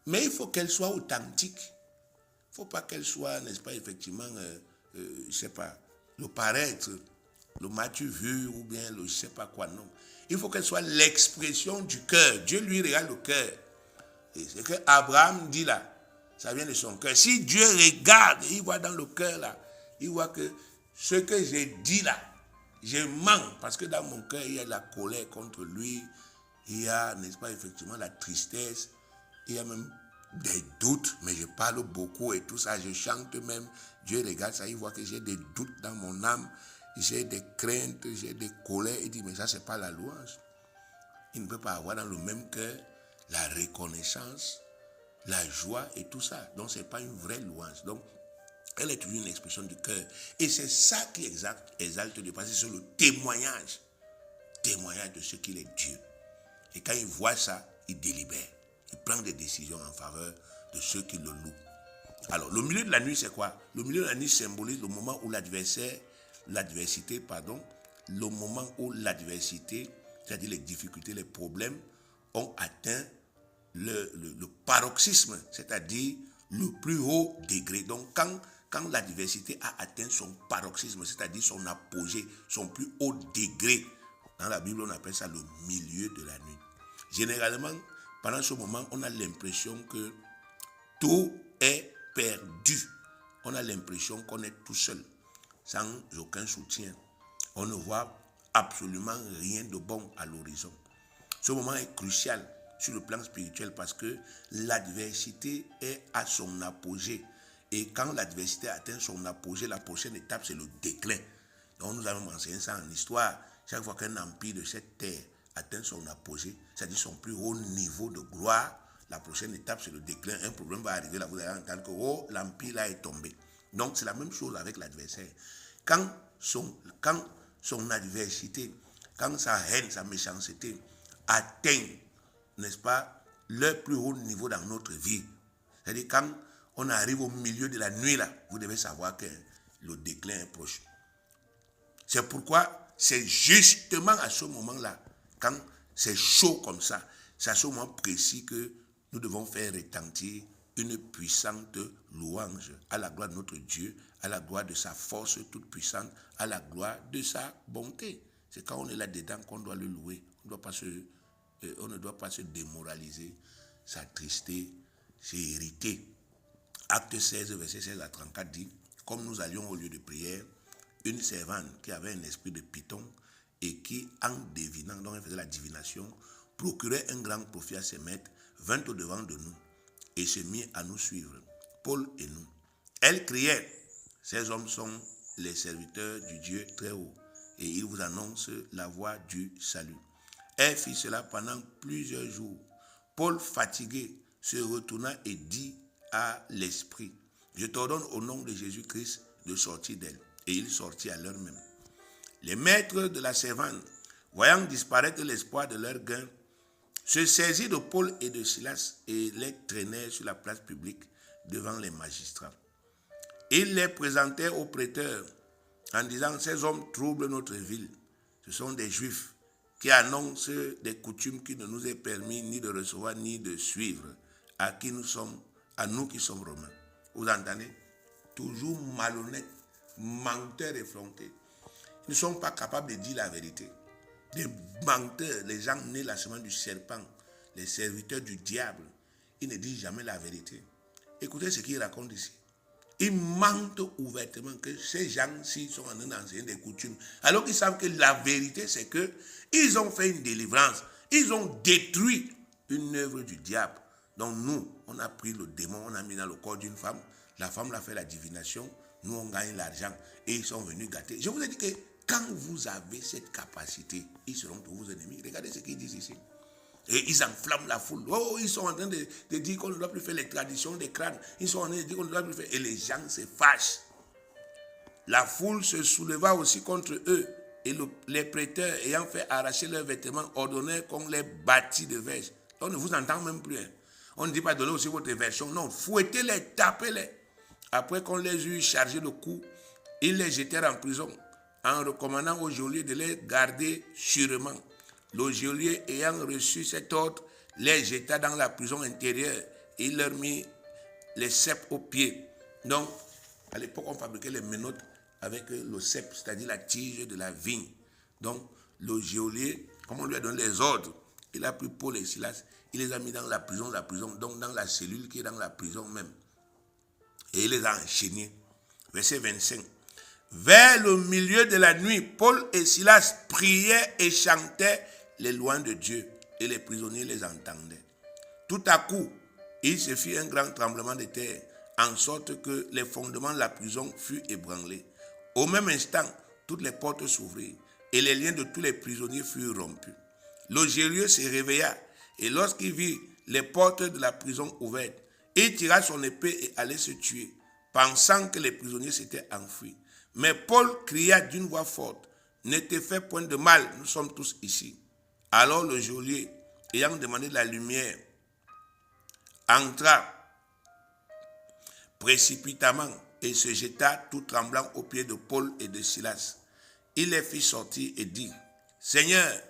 Mais il faut qu'elle soit authentique. Il ne faut pas qu'elle soit, n'est-ce pas, effectivement, je ne sais pas, le paraître, le m'as-tu vu ou bien le je ne sais pas quoi, non. Il faut qu'elle soit l'expression du cœur. Dieu lui regarde le cœur. Et c'est que Abraham dit là, ça vient de son cœur. Si Dieu regarde, il voit dans le cœur là, il voit que ce que j'ai dit là, je mens parce que dans mon cœur, il y a la colère contre lui, il y a, n'est-ce pas, effectivement, la tristesse, il y a même des doutes, mais je parle beaucoup et tout ça, je chante même. Dieu regarde ça, il voit que j'ai des doutes dans mon âme, j'ai des craintes, j'ai des colères, il dit, mais ça, c'est pas la louange. Il ne peut pas avoir dans le même cœur la reconnaissance, la joie et tout ça. Donc, ce n'est pas une vraie louange. Donc, elle est toujours une expression du cœur. Et c'est ça qui exalte Dieu. Parce que c'est le témoignage de ce qu'il est Dieu. Et quand il voit ça, il délibère. Il prend des décisions en faveur de ceux qui le louent. Alors, le milieu de la nuit, c'est quoi? Le milieu de la nuit symbolise le moment où l'adversité, le moment où l'adversité, c'est-à-dire les difficultés, les problèmes, ont atteint le paroxysme, c'est-à-dire le plus haut degré. Donc, quand l'adversité a atteint son paroxysme, c'est-à-dire son apogée, son plus haut degré, dans la Bible, on appelle ça le milieu de la nuit. Généralement, pendant ce moment, on a l'impression que tout est perdu. On a l'impression qu'on est tout seul, sans aucun soutien. On ne voit absolument rien de bon à l'horizon. Ce moment est crucial sur le plan spirituel parce que l'adversité est à son apogée. Et quand l'adversité atteint son apogée, la prochaine étape, c'est le déclin. Donc nous allons enseigner ça en histoire. Chaque fois qu'un empire de cette terre atteint son apogée, c'est-à-dire son plus haut niveau de gloire, la prochaine étape, c'est le déclin. Un problème va arriver là, vous allez entendre que l'empire là est tombé. Donc c'est la même chose avec l'adversaire. Quand son adversité, quand sa haine, sa méchanceté atteint, n'est-ce pas, le plus haut niveau dans notre vie, c'est-à-dire quand on arrive au milieu de la nuit là, vous devez savoir que le déclin est proche. C'est pourquoi c'est justement à ce moment-là, quand c'est chaud comme ça, c'est à ce moment précis que nous devons faire retentir une puissante louange à la gloire de notre Dieu, à la gloire de sa force toute puissante, à la gloire de sa bonté. C'est quand on est là-dedans qu'on doit le louer. On ne doit pas se démoraliser, s'attrister, s'irriter. Acte 16, verset 16 à 34 dit, comme nous allions au lieu de prière, une servante qui avait un esprit de python et qui, en devinant, donc elle faisait la divination, procurait un grand profit à ses maîtres, vint au-devant de nous et se mit à nous suivre, Paul et nous. Elle criait, ces hommes sont les serviteurs du Dieu très haut et ils vous annoncent la voie du salut. Elle fit cela pendant plusieurs jours. Paul, fatigué, se retourna et dit à l'esprit, je t'ordonne au nom de Jésus-Christ de sortir d'elle. Et il sortit à l'heure même. Les maîtres de la servante, voyant disparaître l'espoir de leur gain, se saisirent de Paul et de Silas et les traînèrent sur la place publique devant les magistrats. Ils les présentèrent aux prêteurs en disant, ces hommes troublent notre ville. Ce sont des Juifs qui annoncent des coutumes qui ne nous est permis ni de recevoir ni de suivre, à nous qui sommes Romains. Vous entendez? Toujours malhonnêtes, menteurs effrontés. Ils ne sont pas capables de dire la vérité. Des menteurs, les gens nés la semaine du serpent, les serviteurs du diable, ils ne disent jamais la vérité. Écoutez ce qu'ils racontent ici. Ils mentent ouvertement que ces gens-ci sont en train d'enseigner des coutumes. Alors qu'ils savent que la vérité, c'est que ils ont fait une délivrance. Ils ont détruit une œuvre du diable. Donc nous, on a pris le démon, on a mis dans le corps d'une femme. La femme l'a fait la divination. Nous, on gagne l'argent. Et ils sont venus gâter. Je vous ai dit que quand vous avez cette capacité, ils seront tous vos ennemis. Regardez ce qu'ils disent ici. Et ils enflamment la foule. Oh, ils sont en train de dire qu'on ne doit plus faire les traditions des crânes. Ils sont en train de dire qu'on ne doit plus faire. Et les gens se fâchent. La foule se souleva aussi contre eux. Et les prêteurs, ayant fait arracher leurs vêtements, ordonnèrent qu'on les bâtit de verges. On ne vous entend même plus. Hein. On ne dit pas donner aussi votre version. Non, fouettez-les, tapez-les. Après qu'on les eut chargés de coups, ils les jetèrent en prison, en recommandant au geôlier de les garder sûrement. Le geôlier, ayant reçu cet ordre, les jeta dans la prison intérieure et il leur mit les cèpes aux pieds. Donc, à l'époque, on fabriquait les menottes avec le cèpe, c'est-à-dire la tige de la vigne. Donc, le geôlier, comme on lui a donné les ordres, il a pris Paul et Silas, il les a mis dans la prison, donc dans la cellule qui est dans la prison même. Et il les a enchaînés. Verset 25. Vers le milieu de la nuit, Paul et Silas priaient et chantaient les louanges de Dieu. Et les prisonniers les entendaient. Tout à coup, il se fit un grand tremblement de terre, en sorte que les fondements de la prison furent ébranlés. Au même instant, toutes les portes s'ouvrirent et les liens de tous les prisonniers furent rompus. Le geôlier se réveilla et lorsqu'il vit les portes de la prison ouvertes, il tira son épée et allait se tuer, pensant que les prisonniers s'étaient enfuis. Mais Paul cria d'une voix forte, « Ne te fais point de mal, nous sommes tous ici. » Alors le geôlier, ayant demandé de la lumière, entra précipitamment et se jeta tout tremblant aux pieds de Paul et de Silas. Il les fit sortir et dit, « Seigneur,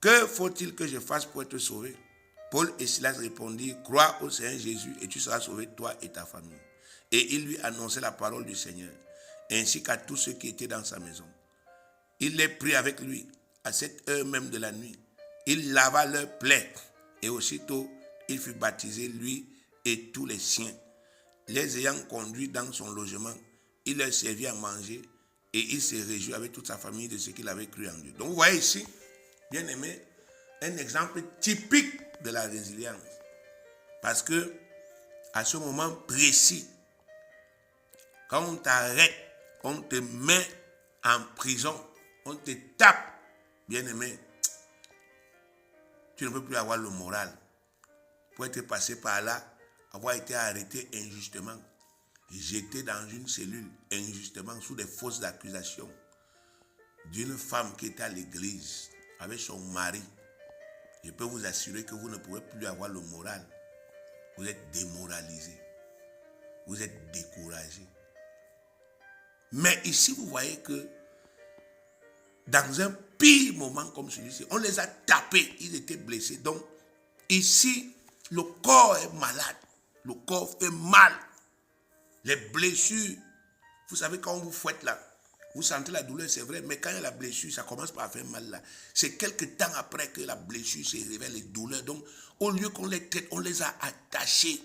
que faut-il que je fasse pour être sauvé ?» Paul et Silas répondirent, « Crois au Seigneur Jésus et tu seras sauvé, toi et ta famille. » Et il lui annonçait la parole du Seigneur, ainsi qu'à tous ceux qui étaient dans sa maison. Il les prit avec lui à cette heure même de la nuit. Il lava leurs plaies et aussitôt il fut baptisé, lui et tous les siens. Les ayant conduits dans son logement, il leur servit à manger et il se réjouit avec toute sa famille de ce qu'il avait cru en Dieu. Donc vous voyez ici, bien aimé, un exemple typique de la résilience. Parce que, à ce moment précis, quand on t'arrête, on te met en prison, on te tape, bien-aimé, tu ne peux plus avoir le moral pour être passé par là, avoir été arrêté injustement, jeté dans une cellule injustement sous des fausses accusations d'une femme qui était à l'église avec son mari. Je peux vous assurer que vous ne pouvez plus avoir le moral. Vous êtes démoralisé. Vous êtes découragé. Mais ici, vous voyez que dans un pire moment comme celui-ci, on les a tapés, ils étaient blessés. Donc, ici, le corps est malade. Le corps fait mal. Les blessures, vous savez, quand on vous fouette là, vous sentez la douleur, c'est vrai, mais quand il y a la blessure, ça commence par faire mal là. C'est quelques temps après que la blessure se révèle, les douleurs. Donc, au lieu qu'on les traite, on les a attachés.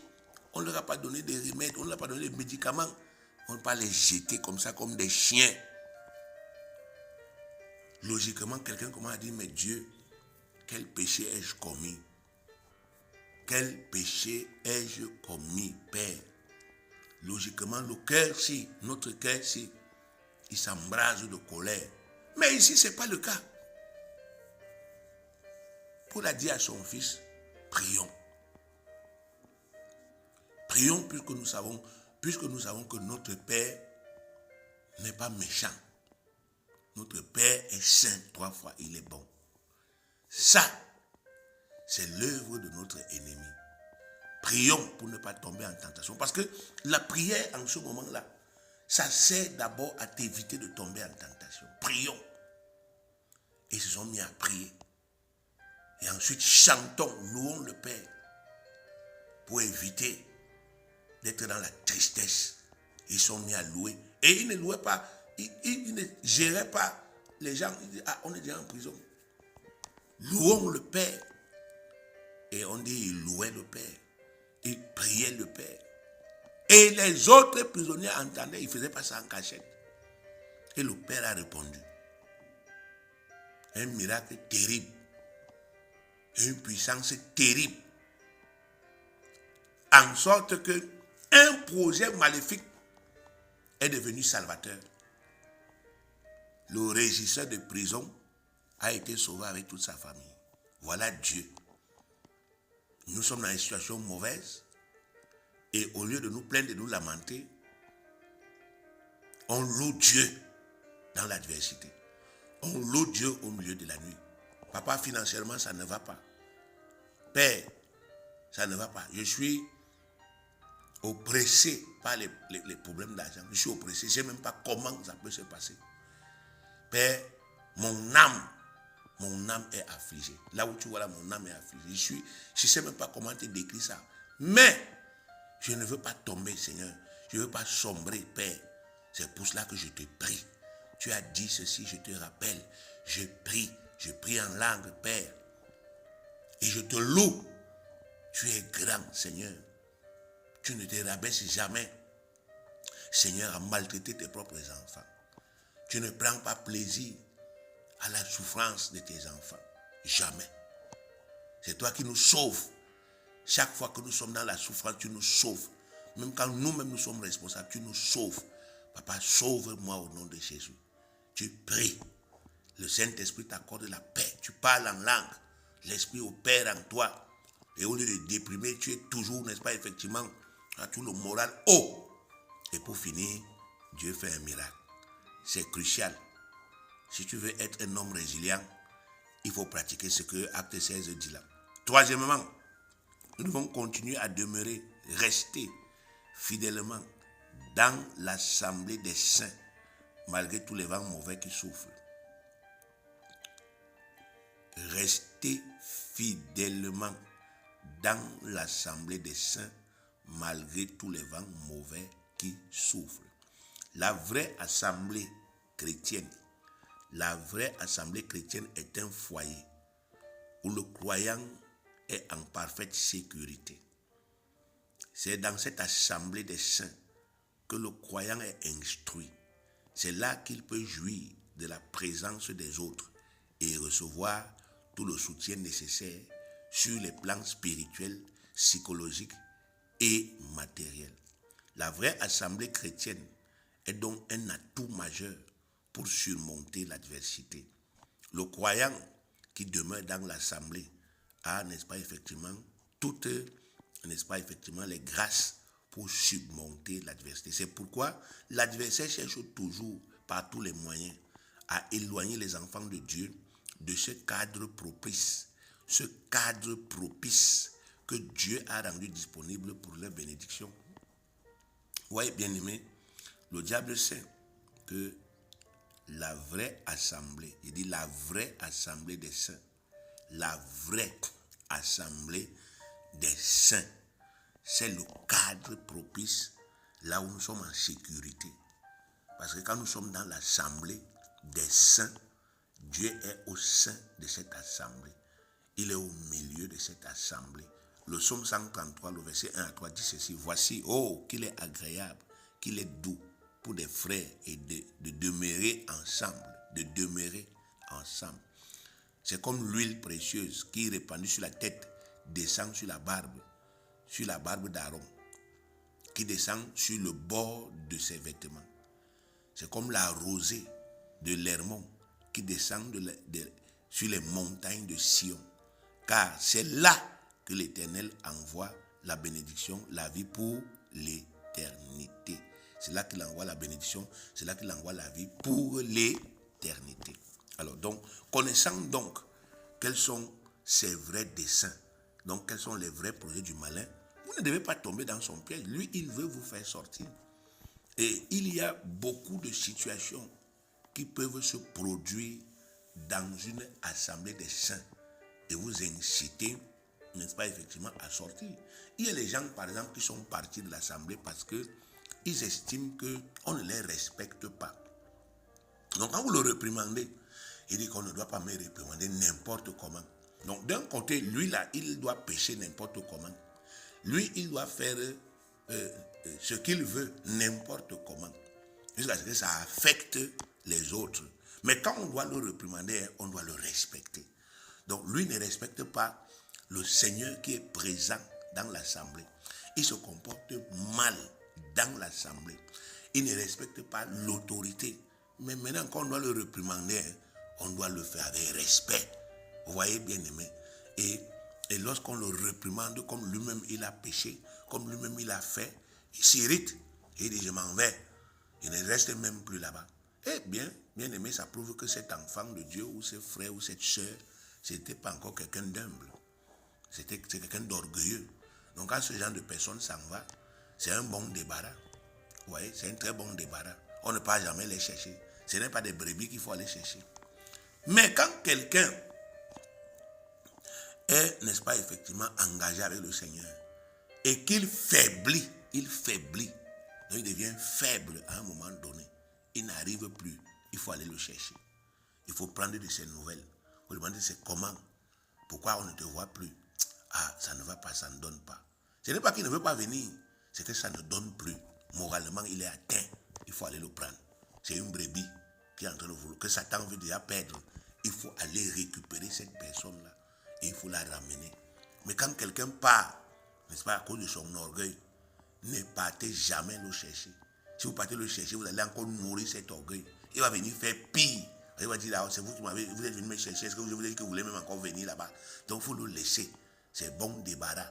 On ne leur a pas donné des remèdes, on ne leur a pas donné des médicaments. On ne peut pas les jeter comme ça, comme des chiens. Logiquement, quelqu'un commence à dire, mais Dieu, quel péché ai-je commis? Quel péché ai-je commis, Père? Logiquement, le cœur, si, notre cœur, si, il s'embrase de colère. Mais ici, ce n'est pas le cas. Paul a dit à son fils, prions. Prions puisque nous savons que notre Père n'est pas méchant. Notre Père est saint 3 fois, il est bon. Ça, c'est l'œuvre de notre ennemi. Prions pour ne pas tomber en tentation. Parce que la prière en ce moment-là, ça sert d'abord à t'éviter de tomber en tentation. Prions. Et ils se sont mis à prier. Et ensuite, chantons, louons le Père pour éviter d'être dans la tristesse. Ils sont mis à louer. Et ils ne louaient pas, ils ne géraient pas les gens. Ils disaient, ah, on est déjà en prison. Louons le Père. Et on dit, ils louaient le Père. Ils priaient le Père. Et les autres prisonniers entendaient, ils ne faisaient pas ça en cachette. Et le Père a répondu. Un miracle terrible. Une puissance terrible. En sorte que un projet maléfique est devenu salvateur. Le régisseur de prison a été sauvé avec toute sa famille. Voilà Dieu. Nous sommes dans une situation mauvaise. Et au lieu de nous plaindre, de nous lamenter, on loue Dieu dans l'adversité. On loue Dieu au milieu de la nuit. Papa, financièrement, ça ne va pas. Père, ça ne va pas. Je suis oppressé par les problèmes d'argent. Je suis oppressé. Je ne sais même pas comment ça peut se passer. Père, mon âme est affligée. Là où tu vois là, mon âme est affligée. Je ne sais même pas comment te décrire ça. Mais, je ne veux pas tomber, Seigneur. Je ne veux pas sombrer, Père. C'est pour cela que je te prie. Tu as dit ceci, je te rappelle. Je prie en langue, Père. Et je te loue. Tu es grand, Seigneur. Tu ne te rabaisses jamais, Seigneur, à maltraiter tes propres enfants. Tu ne prends pas plaisir à la souffrance de tes enfants. Jamais. C'est toi qui nous sauves. Chaque fois que nous sommes dans la souffrance, tu nous sauves. Même quand nous-mêmes nous sommes responsables, tu nous sauves. Papa, sauve-moi au nom de Jésus. Tu pries. Le Saint-Esprit t'accorde la paix. Tu parles en langue. L'Esprit opère en toi. Et au lieu de déprimer, tu es toujours, n'est-ce pas, effectivement, à tout le moral haut. Et pour finir, Dieu fait un miracle. C'est crucial. Si tu veux être un homme résilient, il faut pratiquer ce que Acte 16 dit là. Troisièmement, nous devons continuer à demeurer, rester fidèlement dans l'assemblée des saints, malgré tous les vents mauvais qui soufflent. Rester fidèlement dans l'assemblée des saints, malgré tous les vents mauvais qui soufflent. La vraie assemblée chrétienne est un foyer où le croyant est en parfaite sécurité. C'est dans cette assemblée des saints que le croyant est instruit. C'est là qu'il peut jouir de la présence des autres et recevoir tout le soutien nécessaire sur les plans spirituels, psychologiques et matériels. La vraie assemblée chrétienne est donc un atout majeur pour surmonter l'adversité. Le croyant qui demeure dans l'assemblée a, n'est-ce pas, effectivement, toutes, n'est-ce pas, effectivement, les grâces pour surmonter l'adversité. C'est pourquoi l'adversaire cherche toujours, par tous les moyens, à éloigner les enfants de Dieu de ce cadre propice que Dieu a rendu disponible pour leur bénédiction. Vous voyez, bien aimé, le diable sait que la vraie assemblée, il dit la vraie assemblée des saints, la vraie assemblée des saints, c'est le cadre propice là où nous sommes en sécurité. Parce que quand nous sommes dans l'assemblée des saints, Dieu est au sein de cette assemblée. Il est au milieu de cette assemblée. Le psaume 133, le verset 1 à 3 dit ceci: voici, oh, qu'il est agréable, qu'il est doux pour des frères et de demeurer ensemble, C'est comme l'huile précieuse qui est répandue sur la tête, descend sur la barbe d'Aaron, qui descend sur le bord de ses vêtements. C'est comme la rosée de l'Hermon qui descend sur les montagnes de Sion. Car c'est là que l'Éternel envoie la bénédiction, la vie pour l'éternité. C'est là qu'il envoie la bénédiction, c'est là qu'il envoie la vie pour l'éternité. Alors donc, connaissant donc quels sont ses vrais desseins, donc quels sont les vrais projets du malin, vous ne devez pas tomber dans son piège. Lui, il veut vous faire sortir. Et il y a beaucoup de situations qui peuvent se produire dans une assemblée des saints et vous inciter, n'est-ce pas, effectivement, à sortir. Il y a les gens, par exemple, qui sont partis de l'assemblée parce qu'ils estiment qu'on ne les respecte pas. Donc, quand vous le réprimandez, il dit qu'on ne doit pas me réprimander n'importe comment. Donc, d'un côté, lui, là, il doit pécher n'importe comment. Lui, il doit faire ce qu'il veut n'importe comment. Jusqu'à ce que ça affecte les autres. Mais quand on doit le réprimander, on doit le respecter. Donc, lui ne respecte pas le Seigneur qui est présent dans l'assemblée. Il se comporte mal dans l'assemblée. Il ne respecte pas l'autorité. Mais maintenant, quand on doit le réprimander, on doit le faire avec respect. Vous voyez, bien aimé. Et lorsqu'on le réprimande, comme lui-même il a péché, comme lui-même il a fait, il s'irrite. Et il dit, je m'en vais. Il ne reste même plus là-bas. Eh bien, bien aimé, ça prouve que cet enfant de Dieu, ou ce frère, ou cette soeur, c'était pas encore quelqu'un d'humble. C'est quelqu'un d'orgueilleux. Donc quand ce genre de personne s'en va, c'est un bon débarras. Vous voyez, c'est un très bon débarras. On ne peut jamais les chercher. Ce n'est pas des brebis qu'il faut aller chercher. Mais quand quelqu'un est, n'est-ce pas, effectivement engagé avec le Seigneur et qu'il faiblit, donc il devient faible à un moment donné, il n'arrive plus, il faut aller le chercher. Il faut prendre de ses nouvelles. Il faut demander c'est comment, pourquoi on ne te voit plus. Ah, ça ne va pas, ça ne donne pas. Ce n'est pas qu'il ne veut pas venir, c'est que ça ne donne plus. Moralement, il est atteint, il faut aller le prendre. C'est une brebis qui est en train de vouloir, que Satan veut déjà perdre. Il faut aller récupérer cette personne-là et il faut la ramener. Mais quand quelqu'un part, n'est-ce pas, à cause de son orgueil, ne partez jamais le chercher. Si vous partez le chercher, vous allez encore nourrir cet orgueil. Il va venir faire pire. Il va dire, c'est vous qui vous êtes venu me chercher, est-ce que je vous ai dit que vous voulez même encore venir là-bas? Donc il faut le laisser. C'est bon débarras.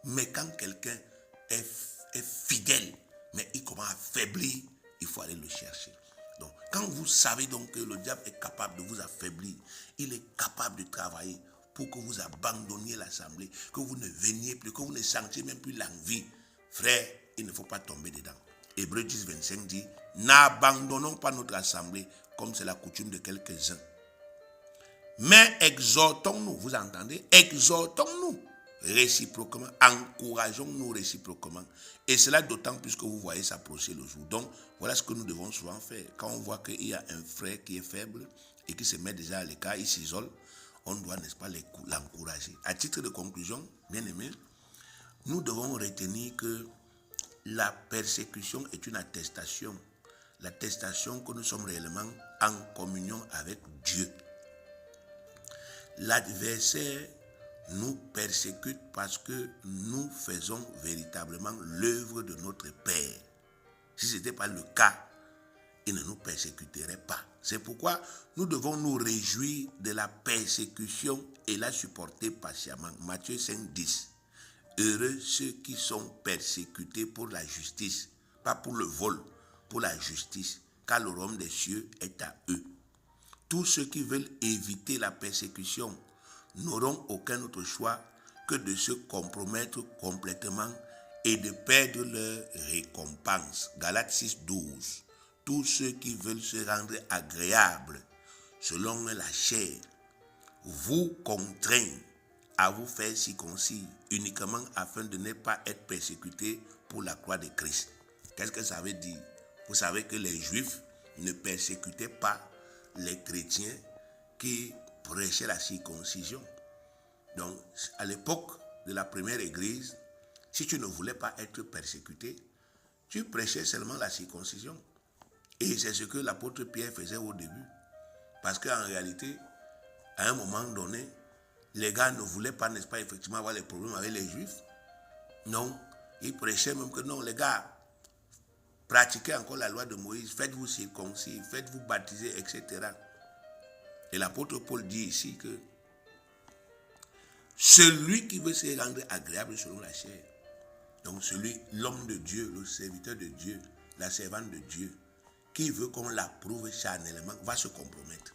Mais quand quelqu'un est fidèle, mais il commence à faiblir, il faut aller le chercher. Donc, quand vous savez donc que le diable est capable de vous affaiblir, il est capable de travailler pour que vous abandonniez l'assemblée, que vous ne veniez plus, que vous ne sentiez même plus l'envie. Frère, il ne faut pas tomber dedans. Hébreux 10, 25 dit, n'abandonnons pas notre assemblée comme c'est la coutume de quelques-uns. Mais exhortons-nous, vous entendez? Exhortons-nous réciproquement, encourageons-nous réciproquement. Et cela d'autant plus que vous voyez s'approcher le jour. Donc, voilà ce que nous devons souvent faire. Quand on voit qu'il y a un frère qui est faible et qui se met déjà à l'écart, il s'isole, on doit, n'est-ce pas, l'encourager. À titre de conclusion, bien aimé, nous devons retenir que la persécution est une attestation. L'attestation que nous sommes réellement en communion avec Dieu. L'adversaire nous persécutent parce que nous faisons véritablement l'œuvre de notre Père. Si ce n'était pas le cas, il ne nous persécuterait pas. C'est pourquoi nous devons nous réjouir de la persécution et la supporter patiemment. Matthieu 5, 10. Heureux ceux qui sont persécutés pour la justice, pas pour le vol, pour la justice, car le royaume des cieux est à eux. Tous ceux qui veulent éviter la persécution n'auront aucun autre choix que de se compromettre complètement et de perdre leur récompense. Galates 6, 12. Tous ceux qui veulent se rendre agréables selon la chair vous contraignent à vous faire circoncis uniquement afin de ne pas être persécutés pour la croix de Christ. Qu'est-ce que ça veut dire? Vous savez que les Juifs ne persécutaient pas les chrétiens qui prêchaient la circoncision. Donc, à l'époque de la première église, si tu ne voulais pas être persécuté, tu prêchais seulement la circoncision. Et c'est ce que l'apôtre Pierre faisait au début. Parce qu'en réalité, à un moment donné, les gars ne voulaient pas, n'est-ce pas, effectivement avoir des problèmes avec les Juifs. Non, ils prêchaient même que non, les gars, pratiquez encore la loi de Moïse, faites-vous circoncis, faites-vous baptiser, etc. Et l'apôtre Paul dit ici que celui qui veut se rendre agréable selon la chair, donc l'homme de Dieu, le serviteur de Dieu, la servante de Dieu, qui veut qu'on l'approuve charnellement, va se compromettre.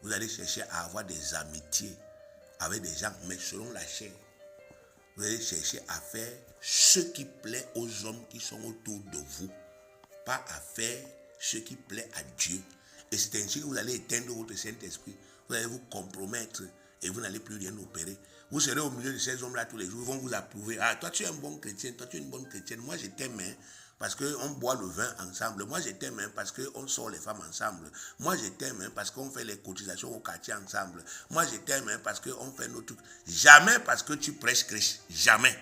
Vous allez chercher à avoir des amitiés avec des gens, mais selon la chair. Vous allez chercher à faire ce qui plaît aux hommes qui sont autour de vous, pas à faire ce qui plaît à Dieu. Et c'est ainsi que vous allez éteindre votre Saint-Esprit. Vous allez vous compromettre et vous n'allez plus rien opérer. Vous serez au milieu de ces hommes-là tous les jours. Ils vont vous approuver. Ah, toi tu es un bon chrétien, toi tu es une bonne chrétienne. Moi je t'aime parce qu'on boit le vin ensemble. Moi je t'aime parce qu'on sort les femmes ensemble. Moi je t'aime parce qu'on fait les cotisations au quartier ensemble. Moi je t'aime parce qu'on fait nos trucs. Jamais parce que tu prêches Christ. Jamais.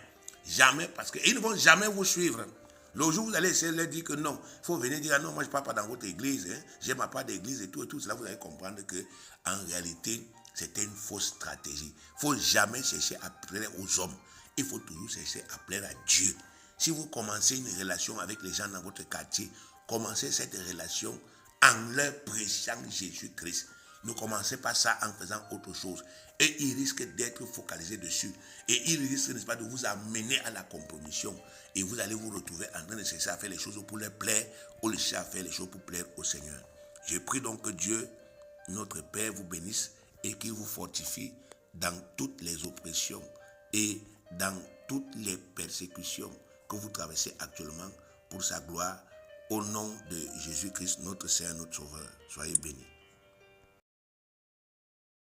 Jamais parce qu'ils ne vont jamais vous suivre. Le jour où vous allez essayer de leur dire que non, il faut venir dire, ah non, moi je ne pars pas dans votre église, j'ai ma part d'église et tout, cela, vous allez comprendre que en réalité, c'était une fausse stratégie. Il ne faut jamais chercher à plaire aux hommes. Il faut toujours chercher à plaire à Dieu. Si vous commencez une relation avec les gens dans votre quartier, commencez cette relation en leur prêchant Jésus-Christ. Ne commencez pas ça en faisant autre chose. Et il risque d'être focalisé dessus. Et il risque, n'est-ce pas, de vous amener à la compromission. Et vous allez vous retrouver en train de chercher à faire les choses pour leur plaire, ou de chercher à faire les choses pour plaire au Seigneur. Je prie donc que Dieu, notre Père, vous bénisse et qu'il vous fortifie dans toutes les oppressions et dans toutes les persécutions que vous traversez actuellement pour sa gloire. Au nom de Jésus-Christ, notre Seigneur, notre Sauveur. Soyez bénis.